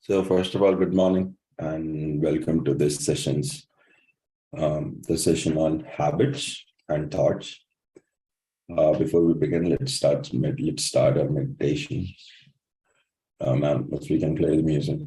So first of all, good morning and welcome to this the session on habits and thoughts. Before we begin, let's start our meditation. Ma'am, if we can play the music.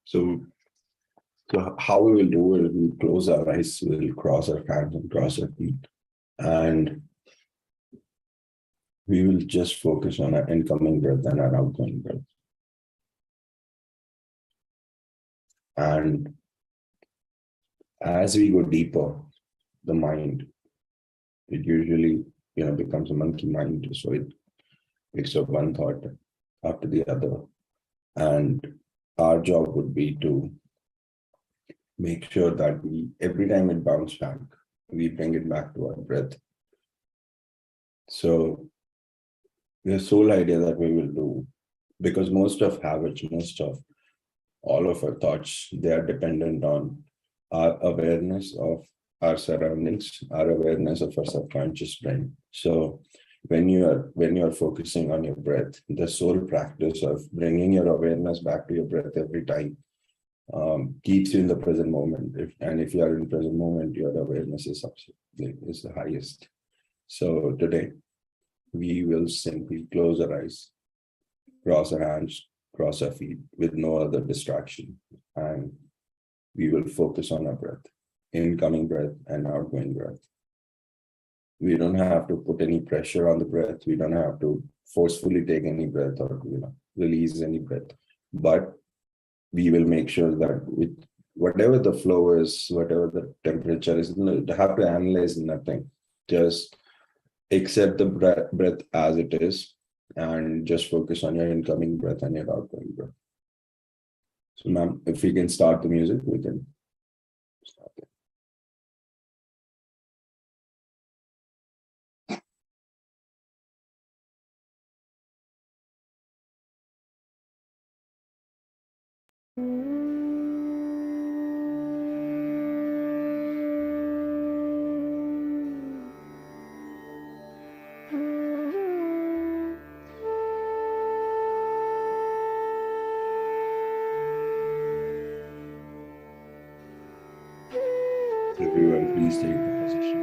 So how we will do it, we'll close our eyes, we'll cross our hands and cross our feet. And we will just focus on our incoming breath and our outgoing breath. And as we go deeper, the mind, it usually becomes a monkey mind. So it picks up one thought after the other. And our job would be to make sure that every time it bounces back, we bring it back to our breath. So the sole idea that we will do, because most of habits, most of all of our thoughts, they are dependent on our awareness of our surroundings, our awareness of our subconscious brain. So when you are focusing on your breath, the sole practice of bringing your awareness back to your breath every time keeps you in the present moment. If you are in present moment, your awareness is the highest. So today we will simply close our eyes, cross our hands, cross our feet with no other distraction, and we will focus on our breath, incoming breath and outgoing breath. We don't have to put any pressure on the breath. We don't have to forcefully take any breath or release any breath. But we will make sure that with whatever the flow is, whatever the temperature is, you have to analyze nothing. Just accept the breath as it is and just focus on your incoming breath and your outgoing breath. So ma'am, if we can start the music, we can start it. Everyone, please take the position.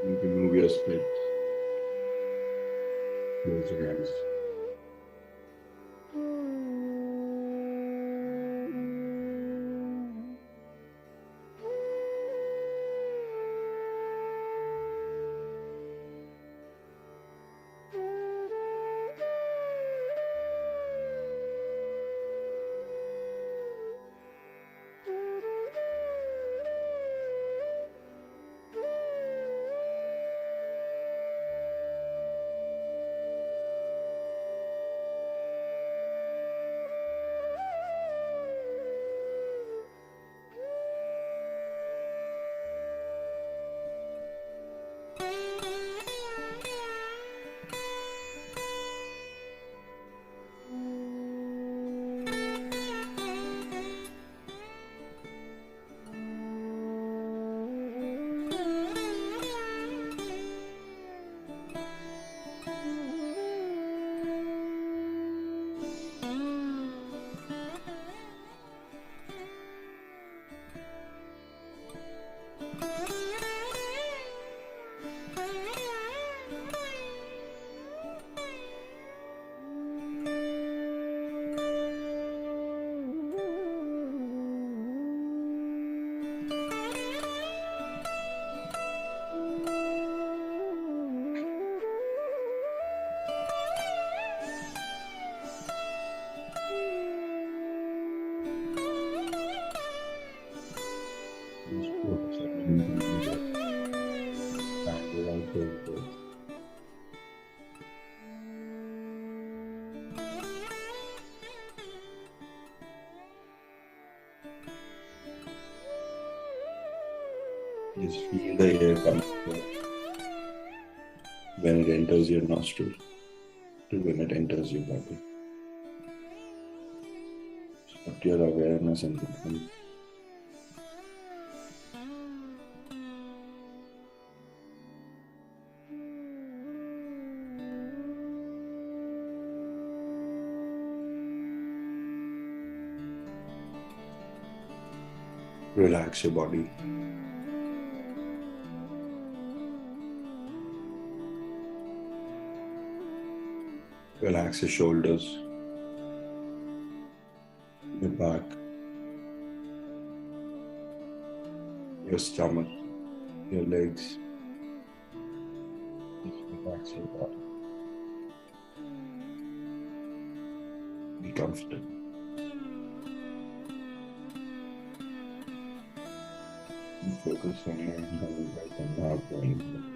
You can move your splits. Close your hands. Just feel the air coming when it enters your nostril to when it enters your body. Put your awareness in between. Relax your body. Relax your shoulders, your back, your stomach, your legs. Just relax your body. Be comfortable. And focus on your inhaling breath and outgoing breath.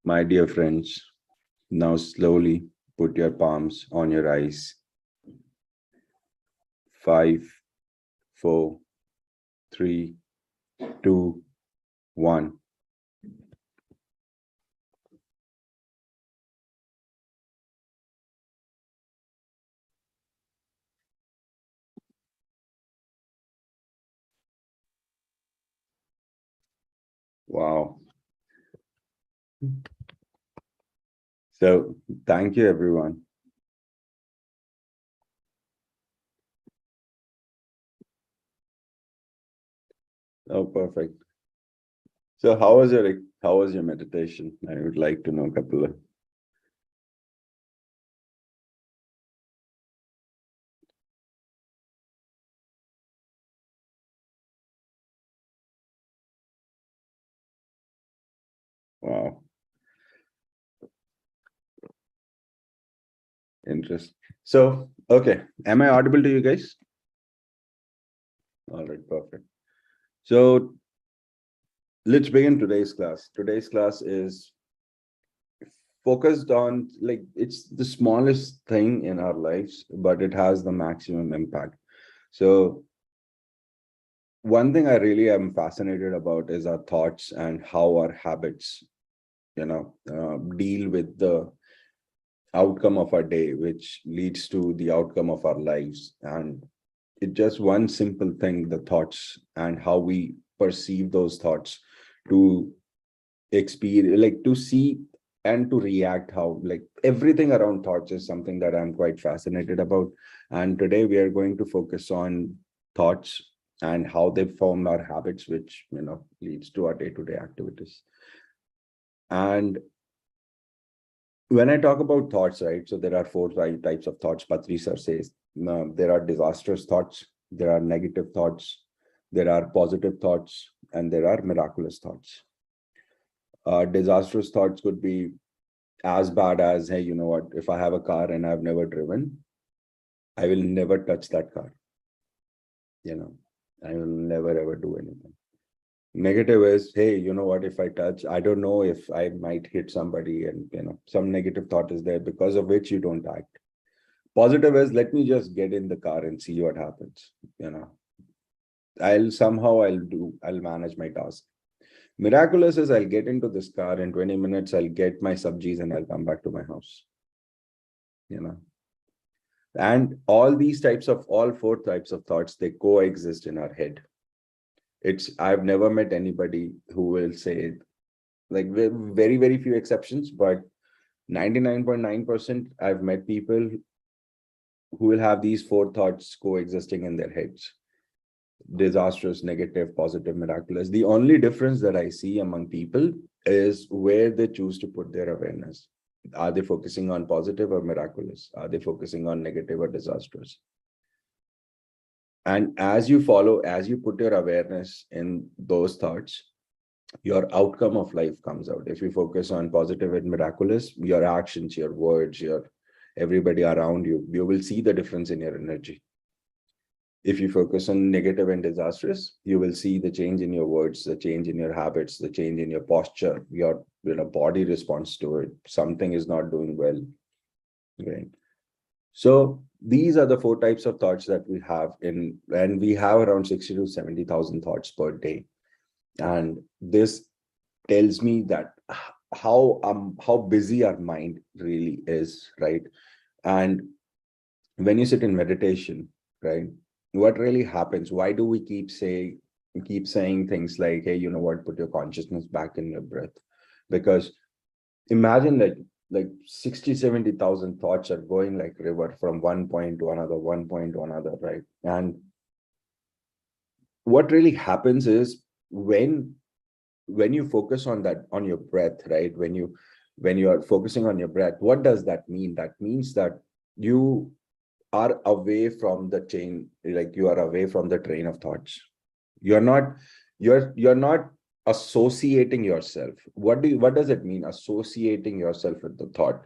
My dear friends, now slowly put your palms on your eyes. 5, 4, 3, 2, 1. Wow. So thank you, everyone. Oh, perfect. So how was your meditation? I would like to know a couple of. Wow, interesting. So, okay, am I audible to you guys? All right, perfect. So let's begin today's class. Today's class is focused on, like, it's the smallest thing in our lives, but it has the maximum impact. So one thing I really am fascinated about is our thoughts and how our habits, deal with the outcome of our day, which leads to the outcome of our lives. And it's just one simple thing, the thoughts and how we perceive those thoughts to experience, like to see and to react, how, like, everything around thoughts is something that I'm quite fascinated about. And today we are going to focus on thoughts and how they form our habits, which leads to our day-to-day activities. And when I talk about thoughts, right, so there are four types of thoughts. Patri sir says there are disastrous thoughts, there are negative thoughts, there are positive thoughts, and there are miraculous thoughts. Disastrous thoughts could be as bad as, hey, you know what, if I have a car and I've never driven, I will never touch that car. I will never ever do anything. Negative is, hey, you know what, if I touch, I don't know if I might hit somebody, and some negative thought is there because of which you don't act. Positive is, let me just get in the car and see what happens. I'll manage my task. Miraculous is, I'll get into this car in 20 minutes, I'll get my subjis and I'll come back to my house. And all four types of thoughts, they coexist in our head. I've never met anybody who will say, like, very, very few exceptions, but 99.9%, I've met people who will have these four thoughts coexisting in their heads: disastrous, negative, positive, miraculous. The only difference that I see among people is where they choose to put their awareness. Are they focusing on positive or miraculous? Are they focusing on negative or disastrous? And as you put your awareness in those thoughts, your outcome of life comes out. If you focus on positive and miraculous, your actions, your words, your everybody around you, you will see the difference in your energy. If you focus on negative and disastrous, you will see the change in your words, the change in your habits, the change in your posture, your body responds to it. Something is not doing well. Right. So these are the four types of thoughts that we have and we have around 60 to 70,000 thoughts per day. And this tells me that how busy our mind really is, right? And when you sit in meditation, right, what really happens? Why do we keep saying things like, hey, you know what, put your consciousness back in your breath? Because imagine that, like, 60, 70,000 thoughts are going like river from one point to another, right? And what really happens is, when you focus on your breath, right, when you are focusing on your breath, what does that mean? That means that you are away from the chain, like you are away from the train of thoughts. You're not associating yourself. What does it mean, associating yourself with the thought?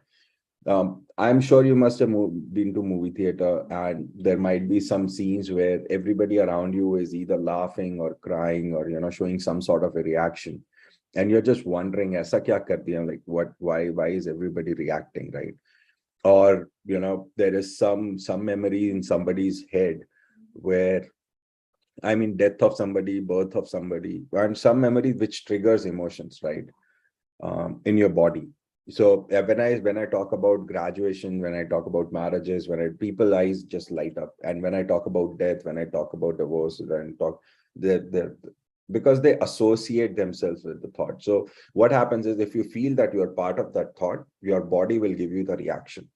I'm sure you must have been to movie theater, and there might be some scenes where everybody around you is either laughing or crying or showing some sort of a reaction. and you're just wondering, aisa kya kar diya? Like, why is everybody reacting, right? Or, there is some memory in somebody's head where, I mean, death of somebody, birth of somebody, and some memory which triggers emotions, right? In your body. So when I talk about graduation, when I talk about marriages, people eyes just light up. And when I talk about death, when I talk about divorce, when I talk, they're because they associate themselves with the thought. So what happens is, if you feel that you are part of that thought, your body will give you the reaction.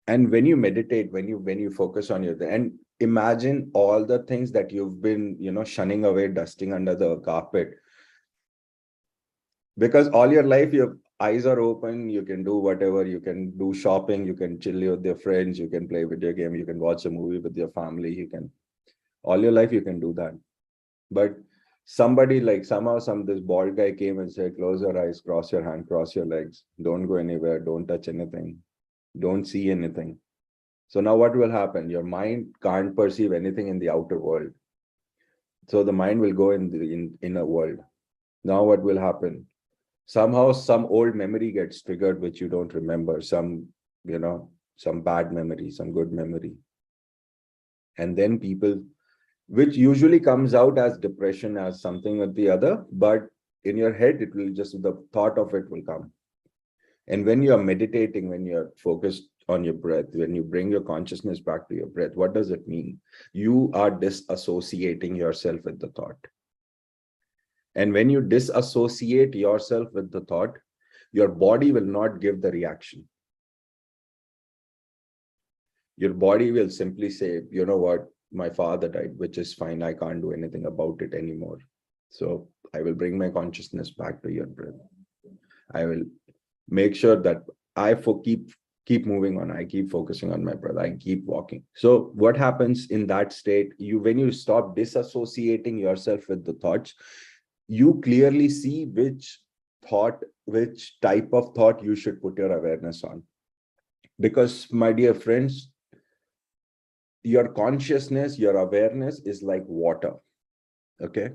And when you meditate, when you focus on your, and imagine all the things that you've been, shunning away, dusting under the carpet, because all your life your eyes are open, you can do whatever, you can do shopping, you can chill with your friends, you can play video game, you can watch a movie with your family, you can, all your life you can do that. But somebody, like, somehow this bald guy came and said, close your eyes, cross your hand, cross your legs, don't go anywhere, don't touch anything, don't see anything. So now what will happen? Your mind can't perceive anything in the outer world, so the mind will go in the inner world. Now what will happen? Somehow some old memory gets triggered which you don't remember, some bad memory, some good memory. And then people, which usually comes out as depression, as something or the other, but in your head it will just, the thought of it will come. And when you are meditating, when you're focused on your breath, when you bring your consciousness back to your breath, what does it mean? You are disassociating yourself with the thought. And when you disassociate yourself with the thought, your body will not give the reaction. Your body will simply say, you know what, my father died, which is fine. I can't do anything about it anymore. So I will bring my consciousness back to your breath. I will make sure that I keep moving on. I keep focusing on my breath. I keep walking. So what happens in that state, when you stop disassociating yourself with the thoughts, you clearly see which type of thought you should put your awareness on. Because, my dear friends, your consciousness, your awareness is like water. Okay.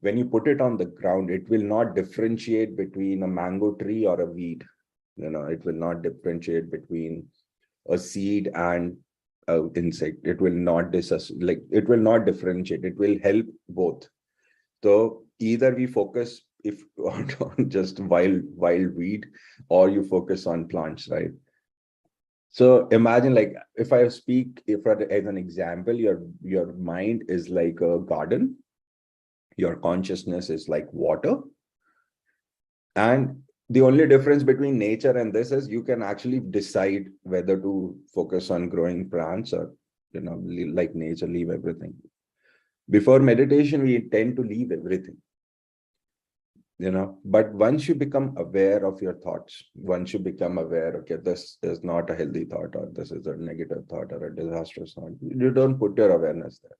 When you put it on the ground, it will not differentiate between a mango tree or a weed. It will not differentiate between a seed and an insect. It will not it will not differentiate. It will help both. So either we focus on just wild weed, or you focus on plants, right? So imagine, like, if I speak, as an example, your mind is like a garden, your consciousness is like water, and the only difference between nature and this is you can actually decide whether to focus on growing plants or, like nature, leave everything. Before meditation, we tend to leave everything. But once you become aware of your thoughts, once you become aware, okay, this is not a healthy thought, or this is a negative thought, or a disastrous thought, you don't put your awareness there.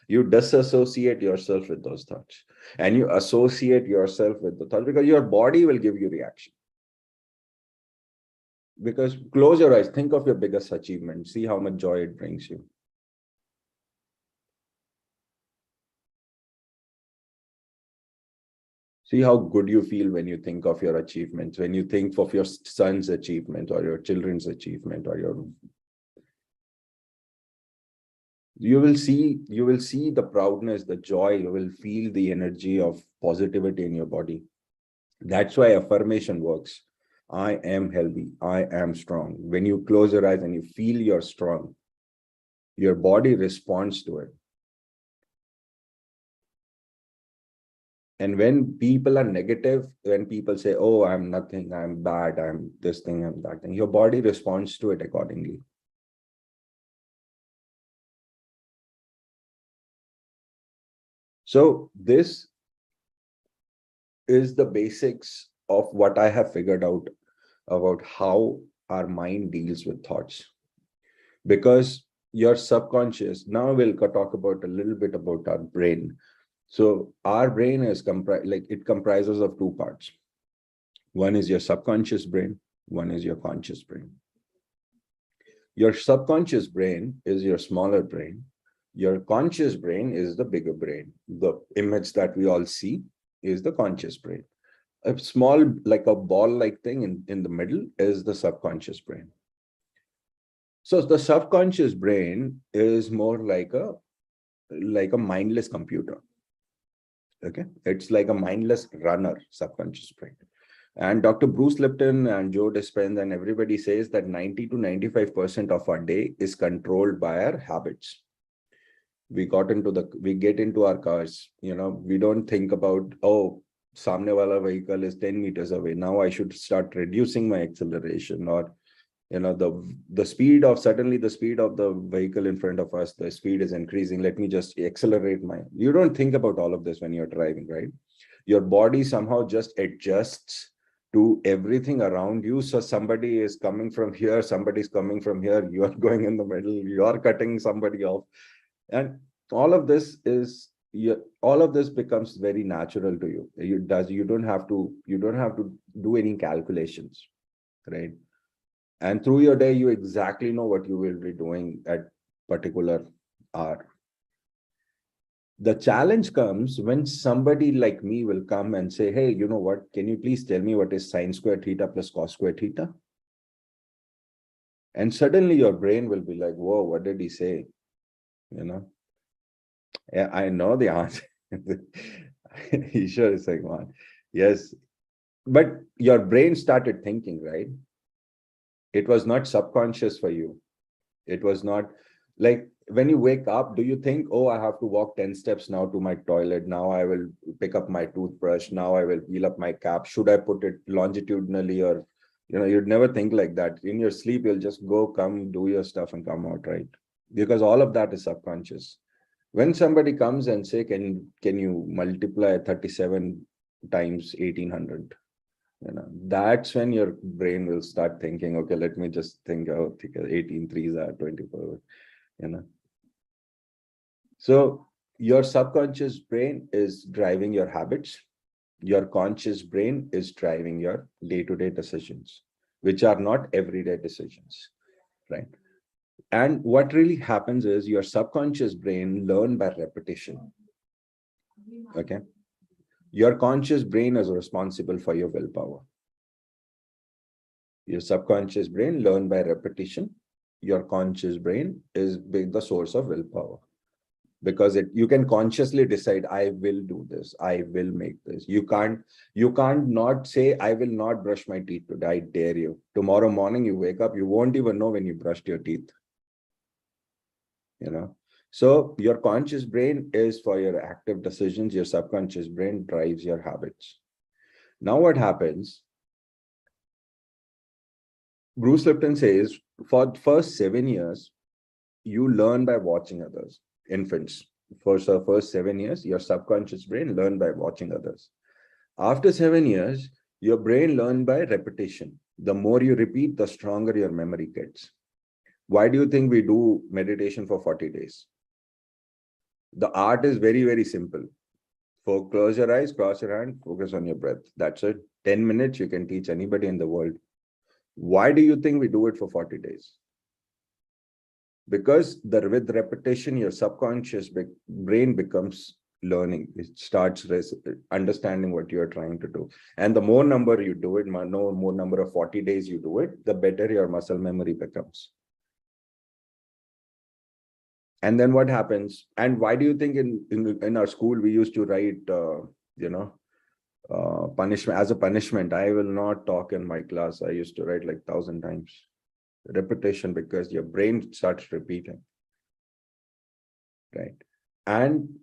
You disassociate yourself with those thoughts, and you associate yourself with the thoughts, because your body will give you reaction. Because close your eyes, think of your biggest achievement, see how much joy it brings you. See how good you feel when you think of your achievements, when you think of your son's achievement or your children's achievement, or you will see the proudness, the joy, you will feel the energy of positivity in your body. That's why affirmation works. I am healthy, I am strong. When you close your eyes and you feel you're strong, your body responds to it. And when people are negative, when people say, oh, I'm nothing, I'm bad, I'm this thing, I'm that thing, your body responds to it accordingly. So this is the basics of what I have figured out about how our mind deals with thoughts. Because your subconscious, now we'll talk about a little bit about our brain. So our brain is comprises of two parts. One is your subconscious brain, one is your conscious brain. Your subconscious brain is your smaller brain, Your conscious brain is the bigger brain. The image that we all see is the conscious brain. A small, like a ball-like thing in the middle is the subconscious brain. So the subconscious brain is more like a mindless computer. Okay, it's like a mindless runner, subconscious brain. And Dr. Bruce Lipton and Joe Dispenza and everybody says that 90 to 95% of our day is controlled by our habits. We get into our cars, we don't think about, oh, samne wala vehicle is 10 meters away. Now I should start reducing my acceleration, or the speed of the vehicle in front of us, the speed is increasing, let me just accelerate you don't think about all of this when you're driving, right? Your body somehow just adjusts to everything around you. So somebody is coming from here, somebody's coming from here, you are going in the middle, you are cutting somebody off, and all of this becomes very natural to you. You don't have to do any calculations, right? And through your day, you exactly know what you will be doing at particular hour. The challenge comes when somebody like me will come and say, hey, you know what, can you please tell me what is sine square theta plus cos square theta? And suddenly your brain will be like, whoa, what did he say? Yeah, I know the answer. He sure is saying, man, yes. But your brain started thinking, right? It was not subconscious for you. It was not like when you wake up, do you think, oh, I have to walk 10 steps now to my toilet. Now I will pick up my toothbrush. Now I will peel up my cap. Should I put it longitudinally? Or, you'd never think like that. In your sleep, you'll just go, come, do your stuff and come out, right? Because all of that is subconscious. When somebody comes and say, can you multiply 37 times 1800? That's when your brain will start thinking, okay, let me just think, oh, 18 threes are 24, So your subconscious brain is driving your habits. Your conscious brain is driving your day-to-day decisions, which are not everyday decisions, right? And what really happens is your subconscious brain learn by repetition. Okay. Your conscious brain is responsible for your willpower. Your subconscious brain learn by repetition. Your conscious brain is the source of willpower, because you can consciously decide, I will do this, I will make this. You can't not say, I will not brush my teeth today. I dare you. Tomorrow morning you wake up, you won't even know when you brushed your teeth. So your conscious brain is for your active decisions. Your subconscious brain drives your habits. Now what happens? Bruce Lipton says, for the first 7 years, you learn by watching others. Infants, for the first 7 years, your subconscious brain learn by watching others. After 7 years, your brain learn by repetition. The more you repeat, the stronger your memory gets. Why do you think we do meditation for 40 days? The art is very, very simple. Close your eyes, cross your hand, focus on your breath. That's it. 10 minutes, you can teach anybody in the world. Why do you think we do it for 40 days? Because with repetition, your subconscious brain becomes learning. It starts understanding what you're trying to do. And the more number you do it, more number of 40 days you do it, the better your muscle memory becomes. And then what happens? And why do you think in our school, we used to write, punishment as a punishment? I will not talk in my class. I used to write like 1,000 times. Repetition, because your brain starts repeating, right? And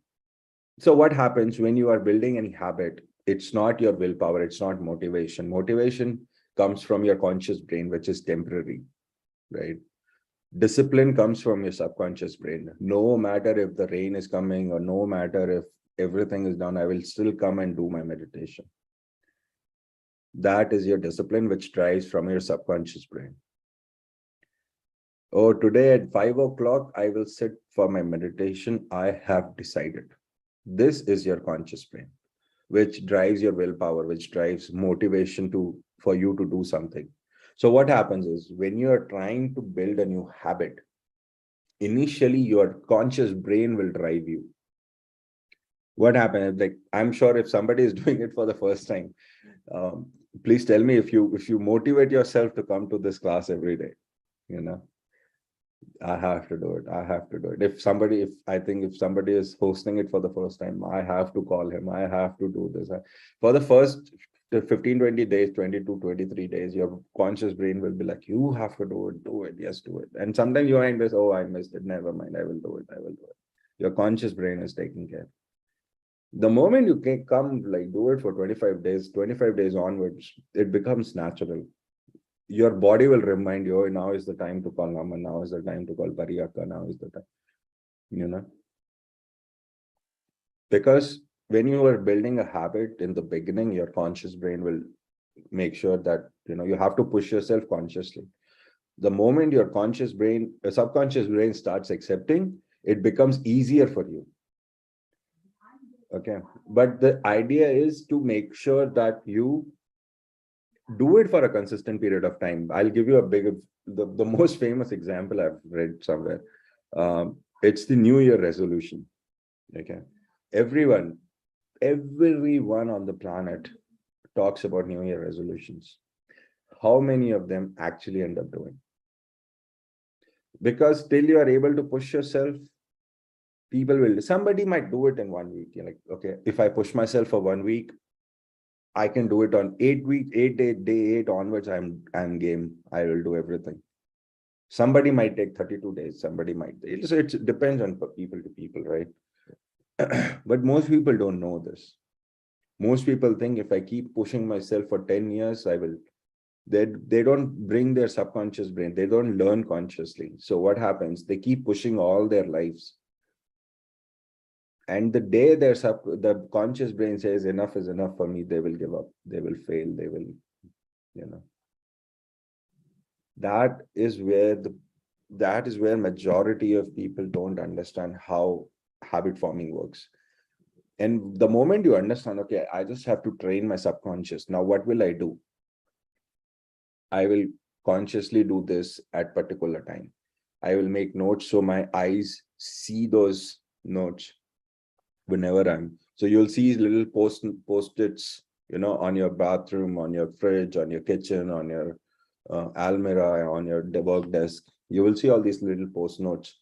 so what happens when you are building any habit? It's not your willpower. It's not motivation. Motivation comes from your conscious brain, which is temporary, right? Discipline comes from your subconscious brain. No matter if the rain is coming, or no matter if everything is done, I will still come and do my meditation. That is your discipline, which drives from your subconscious brain. Oh, today at 5 o'clock, I will sit for my meditation. I have decided. This is your conscious brain, which drives your willpower, which drives motivation for you to do something. So what happens is, when you are trying to build a new habit, initially your conscious brain will drive you. What happens? Like, I'm sure if somebody is doing it for the first time, please tell me if you motivate yourself to come to this class every day, you know, I have to do it. I have to do it. If somebody is hosting it for the first time, I have to call him. I have to do this. For the first 15, 20 days, 22, 23 days, your conscious brain will be like, you have to do it, yes, do it. And sometimes you might this, oh, I missed it. Never mind. I will do it. I will do it. Your conscious brain is taking care. The moment you can come, like, do it for 25 days onwards, it becomes natural. Your body will remind you, oh, now is the time to call Naman, now is the time to call Pariyaka, now is the time, you know. Because when you are building a habit in the beginning, your conscious brain will make sure that, you know, you have to push yourself consciously. The moment your subconscious brain starts accepting, it becomes easier for you. Okay. But the idea is to make sure that you do it for a consistent period of time. I'll give you the most famous example I've read somewhere. It's the New Year resolution. Okay. Everyone on the planet talks about New Year resolutions. How many of them actually end up doing? Because till you are able to push yourself, somebody might do it in 1 week. You're like, okay, if I push myself for 1 week, I can do it on day 8 onwards. I'm game. I will do everything. Somebody might take 32 days. Somebody might. It depends on people to people, right? But most people don't know this. Most people think if I keep pushing myself for 10 years, I will. They don't bring their subconscious brain. They don't learn consciously. So what happens? They keep pushing all their lives. And the day the conscious brain says enough is enough for me, they will give up. They will fail. They will, you know. That is where majority of people don't understand how habit forming works. And the moment you understand, okay, I just have to train my subconscious. Now, what will I do? I will consciously do this at particular time. I will make notes so my eyes see those notes whenever so you'll see little post-its, you know, on your bathroom, on your fridge, on your kitchen, on your almirah, on your work desk. You will see all these little post notes.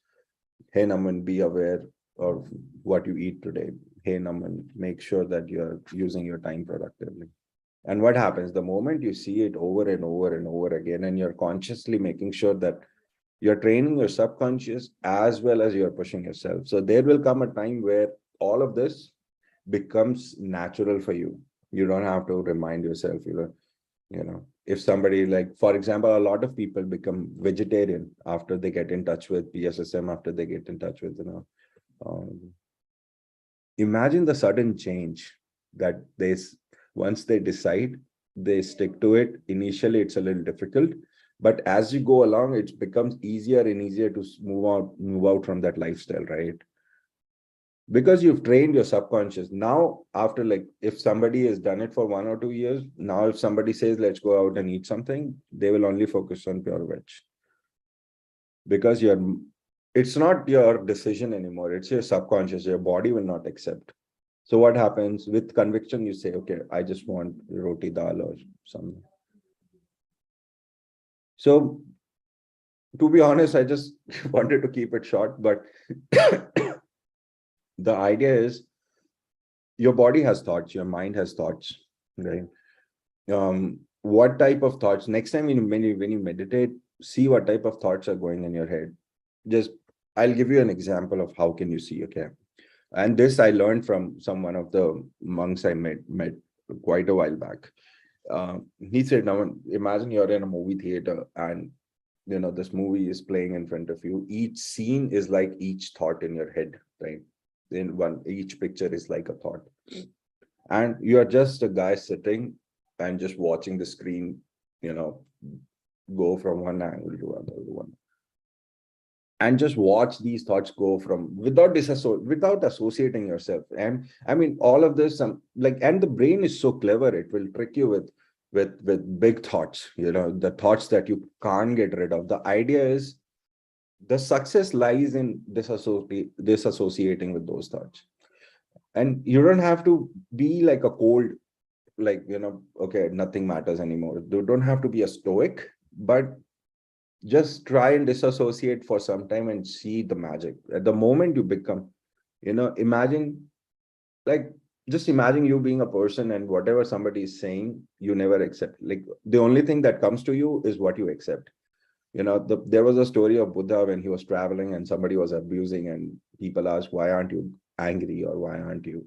Hey Naman, be aware of what you eat today. Hey Naman, make sure that you're using your time productively. And what happens the moment you see it over and over and over again, and you're consciously making sure that you're training your subconscious as well as you're pushing yourself. So there will come a time where all of this becomes natural for you. You don't have to remind yourself, you know, if somebody, like, for example, a lot of people become vegetarian after they get in touch with PSSM, after they get in touch with, you know, imagine the sudden change that once they decide, they stick to it. Initially, it's a little difficult, but as you go along, it becomes easier and easier to move out from that lifestyle, right? Because you've trained your subconscious. Now, after, like, if somebody has done it for 1 or 2 years, now if somebody says, let's go out and eat something, they will only focus on pure veg. Because it's not your decision anymore. It's your subconscious. Your body will not accept. So what happens with conviction? You say, okay, I just want roti dal or something. So to be honest, I just wanted to keep it short, but the idea is your body has thoughts, your mind has thoughts, right? What type of thoughts? Next time when you meditate, see what type of thoughts are going in your head. I'll give you an example of how can you see, okay? And this I learned from one of the monks I met quite a while back. He said, now imagine you're in a movie theater and, you know, this movie is playing in front of you. Each scene is like each thought in your head, right? Each picture is like a thought. And you're just a guy sitting and just watching the screen, you know, go from one angle to another one. And just watch these thoughts go from without associating yourself. And I mean, all of this, and the brain is so clever, it will trick you with big thoughts, you know, the thoughts that you can't get rid of. The idea is The success lies in disassociating with those thoughts. And you don't have to be like a cold, like, okay, nothing matters anymore. You don't have to be a stoic, but just try and disassociate for some time and see the magic. At the moment you become, imagine, like, just imagine you being a person, and whatever somebody is saying, you never accept. Like, the only thing that comes to you is what you accept. There was a story of Buddha when he was traveling and somebody was abusing, and people asked, why aren't you angry, or why aren't you?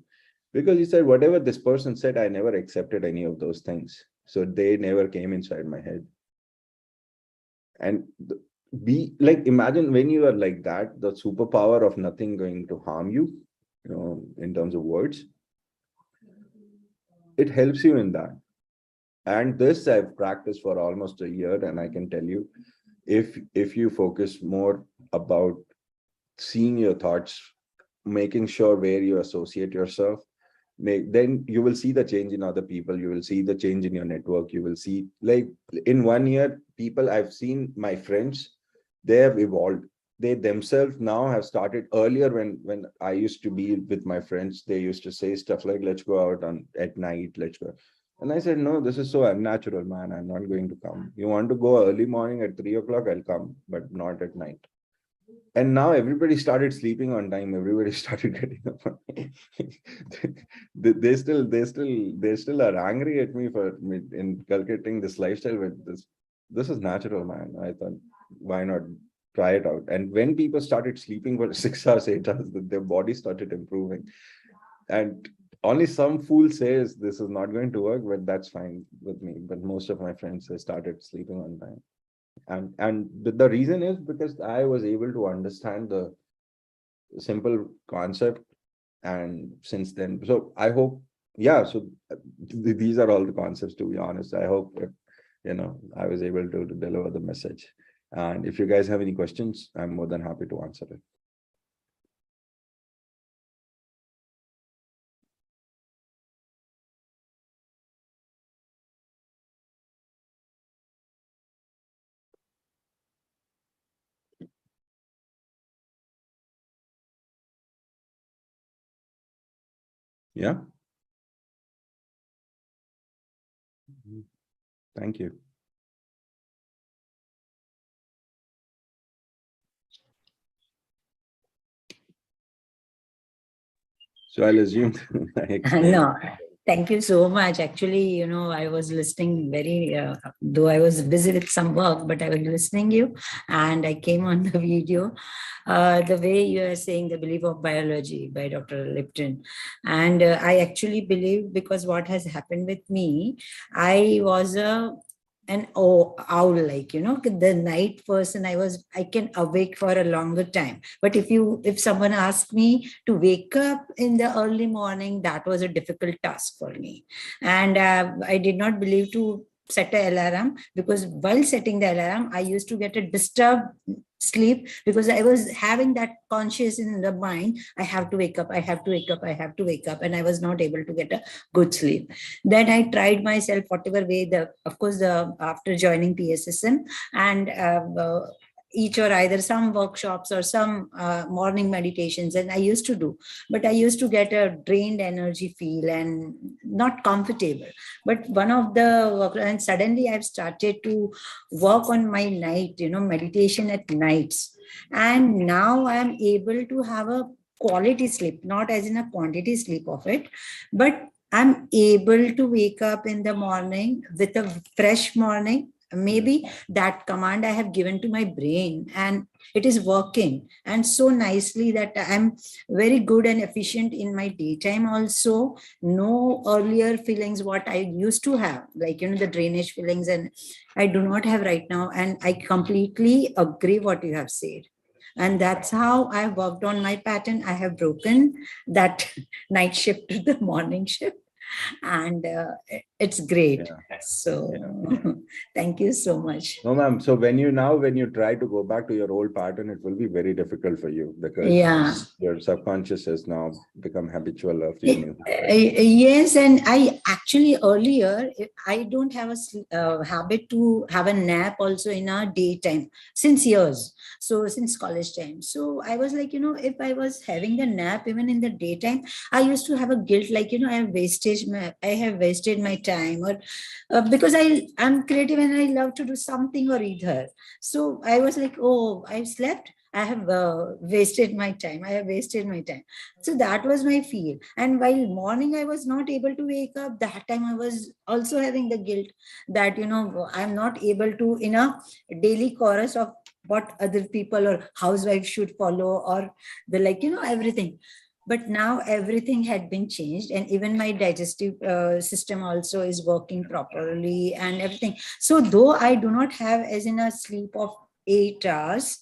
Because he said, whatever this person said, I never accepted any of those things. So they never came inside my head. And be like, imagine when you are like that, the superpower of nothing going to harm you, in terms of words, it helps you in that. And this I've practiced for almost a year, and I can tell you, if you focus more about seeing your thoughts, making sure where you associate yourself, then you will see the change in other people. You will see the change in your network. You will see, like, in 1 year, people I've seen, my friends, they have evolved. They themselves now have started. Earlier, when I used to be with my friends, they used to say stuff like, let's go out at night, let's go. And I said, no, this is so unnatural, man. I'm not going to come. You want to go early morning at 3 o'clock, I'll come, but not at night. And now everybody started sleeping on time. Everybody started getting up on time. They still are angry at me for inculcating this lifestyle. But this is natural, man. I thought, why not try it out? And when people started sleeping for 6 hours, 8 hours, their body started improving. And only some fool says this is not going to work, but that's fine with me. But most of my friends, they started sleeping on time. And the reason is because I was able to understand the simple concept. And since then, so I hope, yeah, so these are all the concepts, to be honest. I hope I was able to deliver the message. And if you guys have any questions, I'm more than happy to answer it. Yeah. Thank you. So I'll assume I explained. No, thank you so much. Actually, I was listening though I was busy with some work, but I was listening you, and I came on the video. The way you are saying the belief of biology by Dr. Lipton. And I actually believe, because what has happened with me, I was an owl, like, the night person. I can awake for a longer time. But if someone asked me to wake up in the early morning, that was a difficult task for me. And I did not believe to set an alarm, because while setting the alarm, I used to get a disturbed sleep, because I was having that conscious in the mind, I have to wake up, I have to wake up, I have to wake up, and I was not able to get a good sleep. Then I tried myself whatever way, of course, after joining PSSM, and each or either some workshops or some morning meditations, and I used to do, but I used to get a drained energy feel and not comfortable. But one of the and suddenly I've started to work on my night, meditation at nights, and now I'm able to have a quality sleep, not as in a quantity sleep of it, but I'm able to wake up in the morning with a fresh morning. Maybe that command I have given to my brain, and it is working and so nicely that I'm very good and efficient in my daytime also. No earlier feelings what I used to have, like, the drainage feelings, and I do not have right now. And I completely agree what you have said. And that's how I worked on my pattern. I have broken that night shift to the morning shift. And it's great. Yeah. So Yeah. thank you so much. No, ma'am. So when you try to go back to your old pattern, it will be very difficult for you because Yeah. your subconscious has now become habitual of your new habit. Yes, and I actually earlier I don't have a habit to have a nap also in our daytime since years. So since college time, so I was like, if I was having a nap even in the daytime, I used to have a guilt like, I have wasted my time, or because I'm creative and I love to do something or either. So I was like, oh, I slept. I have wasted my time. I have wasted my time. So that was my feel. And while morning I was not able to wake up, that time I was also having the guilt that, I'm not able to in a daily chorus of what other people or housewives should follow, or the like, everything. But now everything had been changed, and even my digestive system also is working properly and everything. So though I do not have as in a sleep of 8 hours,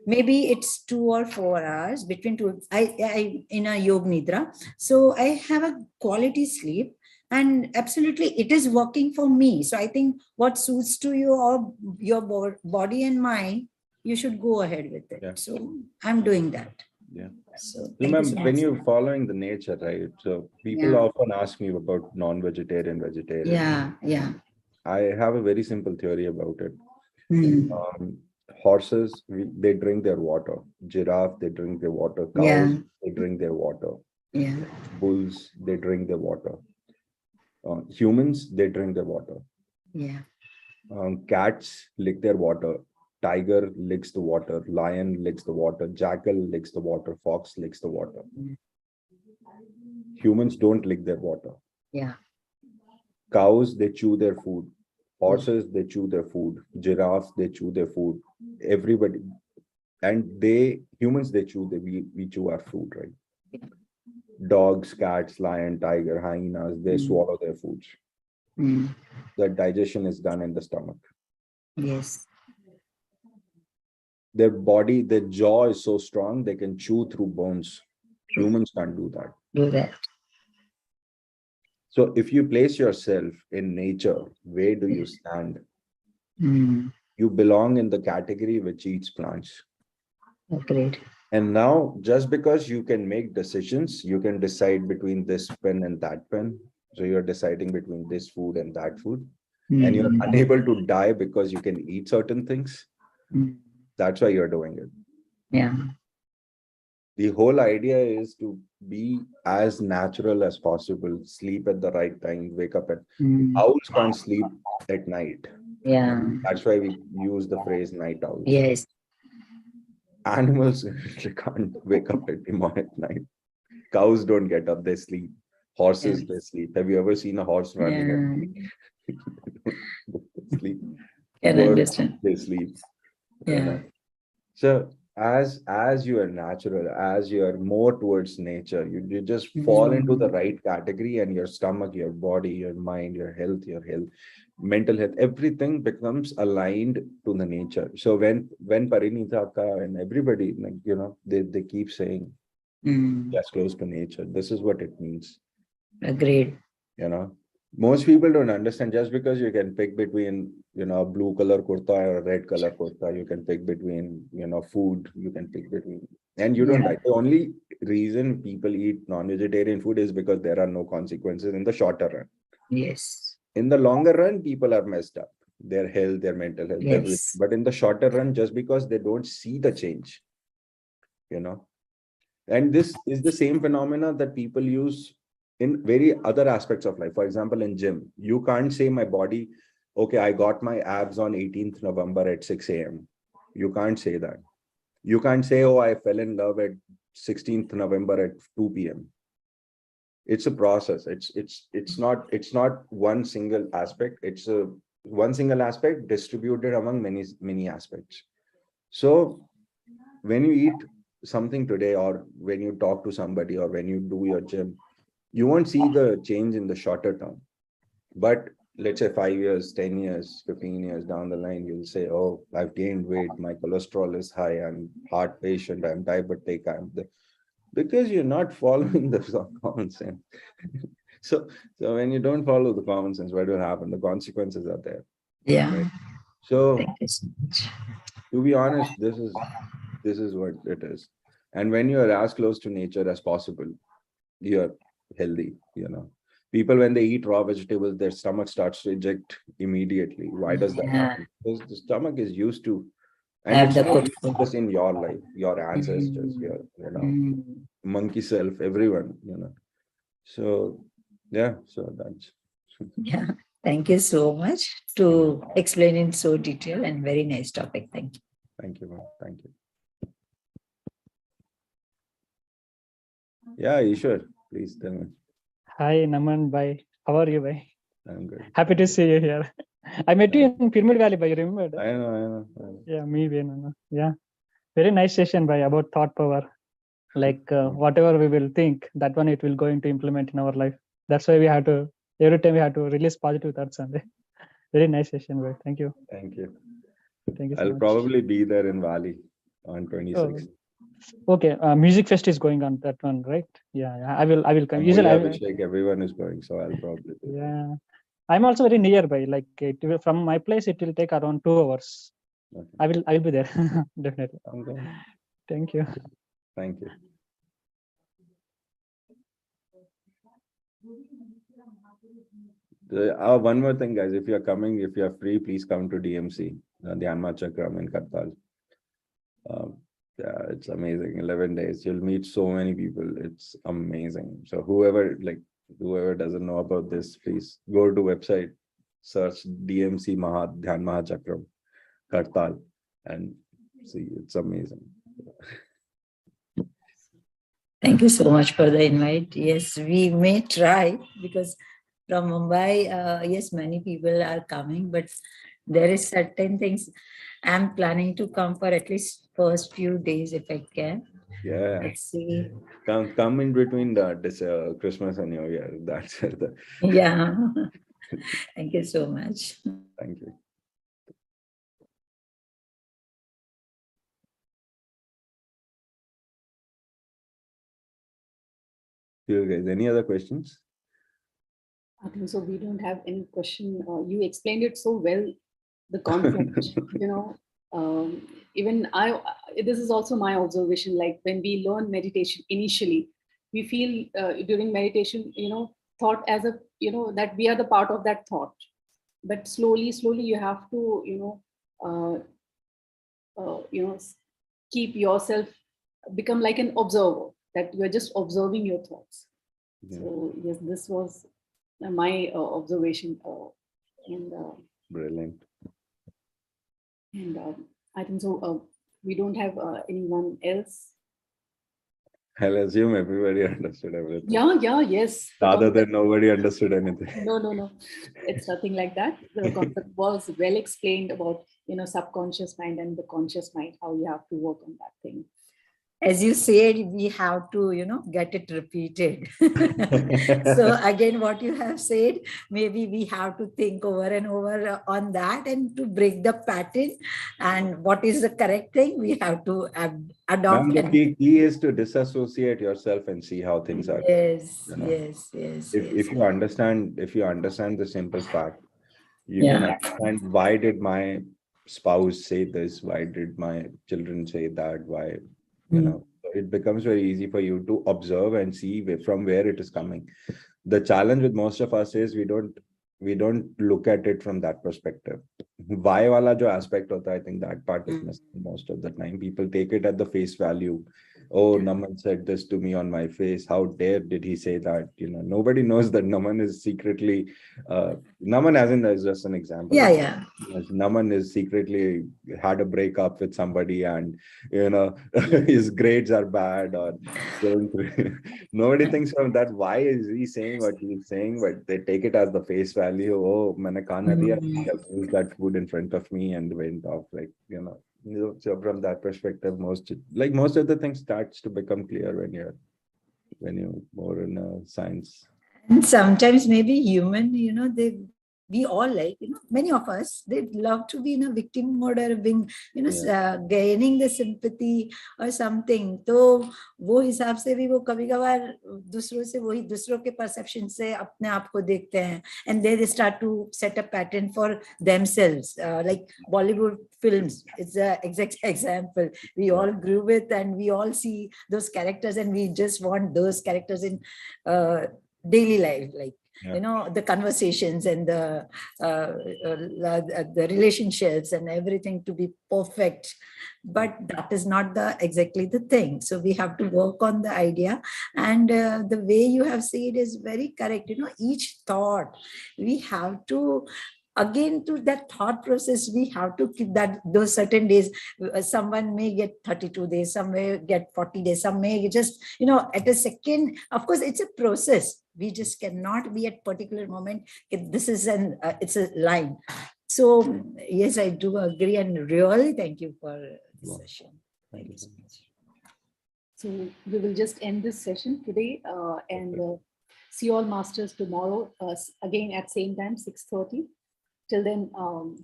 maybe it's 2 or 4 hours between two, I in a yoga nidra, so I have a quality sleep, and absolutely it is working for me. So I think what suits to you or your body and mind, you should go ahead with it. Yeah. So I'm doing that. Yeah. So So, thank you ma'am, so when much. you're following the nature, right? So people Yeah. often ask me about non-vegetarian, vegetarian. Yeah. Yeah. I have a very simple theory about it. Hmm. Horses, they drink their water. Giraffe, they drink their water. Cows, Yeah. they drink their water. Yeah. Bulls, they drink their water. Humans, they drink their water. Yeah. Cats lick their water. Tiger licks the water. Lion licks the water. Jackal licks the water. Fox licks the water. Humans don't lick their water. Yeah. Cows, they chew their food. Horses, they chew their food. Giraffes, they chew their food. Everybody, and humans, they chew. We chew our food, right? Dogs, cats, lion, tiger, hyenas, they swallow their foods. Mm. The digestion is done in the stomach. Yes. Their body, their jaw is so strong they can chew through bones. Humans can't do that. Do that. So if you place yourself in nature, where do you stand? Mm. You belong in the category which eats plants. Agreed. And now, just because you can make decisions, you can decide between this pen and that pen. So you're deciding between this food and that food. And you're Mm. unable to die because you can eat certain things. Mm. That's why you're doing it. Yeah. The whole idea is to be as natural as possible, sleep at the right time, wake up at Mm. owls can't sleep at night. Yeah. That's why we use the phrase night owls. Yes. Animals they can't wake up at night. Cows don't get up, they sleep. Horses, they sleep. Have you ever seen a horse running at Yeah. night? They sleep. Can Birds, understand. they sleep. Yeah. So as you are natural, as you are more towards nature, you just fall into the Mm. right category, and your stomach, your body, your mind, your health, mental health, everything becomes aligned to the nature. So when Parinitha and everybody, like, they keep saying Mm. just close to nature. This is what it means. Agreed. You know, most people don't understand, just because you can pick between, a blue color kurta or a red color kurta, you can pick between, food, you can pick between, and you don't Yeah. die. The only reason people eat non-vegetarian food is because there are no consequences in the shorter run. Yes. In the longer run, people are messed up, their health, their mental health, everything. Yes. But in the shorter run, just because they don't see the change, you know, and this is the same phenomena that people use in very other aspects of life. For example, in gym, you can't say my body, okay, I got my abs on 18th November at 6 a.m. You can't say that. You can't say, oh, I fell in love at 16th November at 2 p.m. It's a process. It's not one single aspect. It's a one single aspect distributed among many aspects. So when you eat something today, or when you talk to somebody, or when you do your gym, you won't see the change in the shorter term. But let's say 5 years, 10 years, 15 years down the line, you'll say, oh, I've gained weight, my cholesterol is high, I'm heart patient, I'm diabetic, because you're not following the common sense. So when you don't follow the common sense, what will happen? The consequences are there. Yeah. Right? So Thank you so much. to be honest, this is what it is. And when you are as close to nature as possible, you're healthy. People, when they eat raw vegetables, their stomach starts to eject immediately. Why does that Yeah. happen? Because the stomach is used to, and Have it's the not good used food. just in your life, your ancestors, Mm. your Mm. monkey self, everyone. So yeah, so that's Yeah. Thank you so much to explain in so detail and very nice topic. Thank you. thank you, ma'am. Thank you. Yeah, Ishwar, please tell me. Hi, Naman, bye. How are you, bye? I'm good. Happy to see you here. I met you Thank in Pyramid Valley, bye. You remember? I know. Yeah, me, Nana. Yeah, very nice session, bye, about thought power. Like whatever we will think, that one it will going to implement in our life. That's why we have to, every time we have to release positive thoughts on it. Very nice session, bye. Thank you. Thank you. Thank you so I'll much. probably be there in Valley on Oh, 26th. okay. Music fest is going on that one, right? Yeah. I will come. Usually, Abhishek, everyone is going, so I'll probably be there. yeah. I'm also very nearby. Like from my place, it will take around 2 hours. Okay. I will be there definitely. Okay. Thank you. Thank you. One more thing, guys. If you're coming, if you're free, please come to DMC, Dhyanma Chakram in Kartal. Yeah, it's amazing. 11 days. You'll meet so many people. It's amazing. So whoever doesn't know about this, please go to website, search DMC Dhyan Mahachakram, Kartal, and see. It's amazing. Thank you so much for the invite. Yes, we may try because from Mumbai, yes, many people are coming, but there is certain things I'm planning to come for at least first few days if I can. Yeah. Let's see. Come in between this Christmas and New Year. That's the. Yeah. Thank you so much. Thank you. You guys, any other questions? I think so. We don't have any question. You explained it so well, the concept, even this is also my observation. Like when we learn meditation initially, we feel during meditation, thought as a, that we are the part of that thought. But slowly, you have to, keep yourself, become like an observer, that you're just observing your thoughts. Yeah. So yes, this was my observation, and brilliant. And I think so. We don't have anyone else. I'll assume everybody understood everything. Yeah, yes. Rather than nobody understood anything. No. It's nothing like that. The concept was well explained about, subconscious mind and the conscious mind, how you have to work on that thing. As you said, we have to, get it repeated. So again, what you have said, maybe we have to think over and over on that and to break the pattern. And what is the correct thing, we have to adopt. The key is to disassociate yourself and see how things are. Yes, yes. If you understand the simple fact, you can understand, why did my spouse say this? Why did my children say that? Why, it becomes very easy for you to observe and see from where it is coming. The challenge with most of us is we don't look at it from that perspective. Why wala jo aspect hota, I think that part is missing most of the time. People take it at the face value. Oh, Naman said this to me on my face. How dare did he say that? Nobody knows that Naman is secretly, Naman as just an example. Yeah. Naman is secretly had a breakup with somebody, and his grades are bad, or going through. Nobody thinks of that. Why is he saying what he's saying? But they take it as the face value. Oh, maine khana diya, used that food in front of me and went off, like, so from that perspective, most of the things starts to become clear when you're more in science. And sometimes maybe human, they we all like, many of us, they'd love to be in a victim mode or being, gaining the sympathy or something. तो वो हिसाब से भी वो कभी कभार दूसरों से वही दूसरों के परसेप्शन से अपने आप को देखते हैं, and they start to set a pattern for themselves, like Bollywood films. It's a exact example we all grew with, and we all see those characters, and we just want those characters in daily life, like the conversations and the relationships and everything to be perfect. But that is not exactly the thing. So we have to work on the idea, and the way you have said is very correct. Each thought we have to, again, to that thought process, we have to keep that those certain days. Someone may get 32 days, some may get 40 days, some may just, at a second. Of course, it's a process. We just cannot be at particular moment. This is it's a line. So yes, I do agree, and really thank you for this session. Thank you so much. So we will just end this session today, and see you all masters tomorrow, again at same time, 6:30. Till then,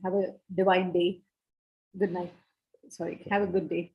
have a divine day. Good night. Sorry, have a good day.